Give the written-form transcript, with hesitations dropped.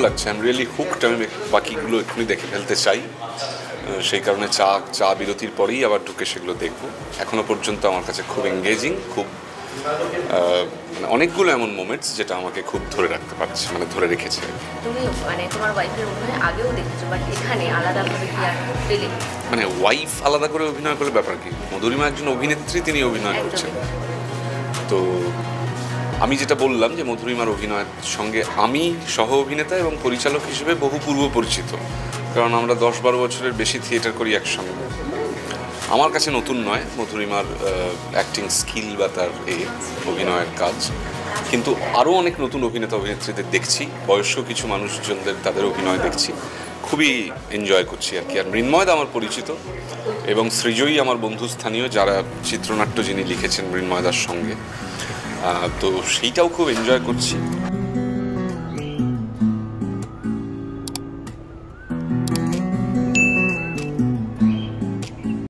লাগছে, I am really hooked. আমি বাকিগুলো এক্ষুনি দেখে ফেলতে চাই, সেই কারণে চা বিরতির পরেই আবার ঢুকে সেগুলো দেখব। এখনও পর্যন্ত আমার কাছে খুব এঙ্গেজিং, খুব মানে অনেকগুলো এমন মোমেন্টস যেটা আমাকে খুব ধরে রাখতে পারছে, মানে ধরে রেখেছে। তুমি মানে তোমার ওয়াইফের অভিনয় আগেও দেখেছো, বাট এখানে আলাদাভাবে কি আর পেলে? মানে ওয়াইফ আলাদা করে অভিনয় করলে ব্যাপার কি, মধুরিমা একজন অভিনেত্রী, তিনি অভিনয় করছেন। তো আমি যেটা বললাম যে মধুরিমার অভিনয়ের সঙ্গে আমি সহ অভিনেতা এবং পরিচালক হিসেবে বহু পূর্ব পরিচিত, কারণ আমরা 10-12 বছরের বেশি থিয়েটার করি একসঙ্গে। আমার কাছে নতুন নয় মধুরিমার অ্যাক্টিং স্কিল বা তার অভিনয়ের কাজ, কিন্তু আরও অনেক নতুন অভিনেতা অভিনেত্রীদের দেখছি, বয়স্ক কিছু মানুষজনদের তাদের অভিনয় দেখছি, খুবই এনজয় করছি আর কি। আর মৃন্ময়দা আমার পরিচিত এবং সৃজয়ী আমার বন্ধুস্থানীয়, যারা চিত্রনাট্য যিনি লিখেছেন মৃন্ময়দার সঙ্গে, তো সেইটাও খুব এনজয় করছি।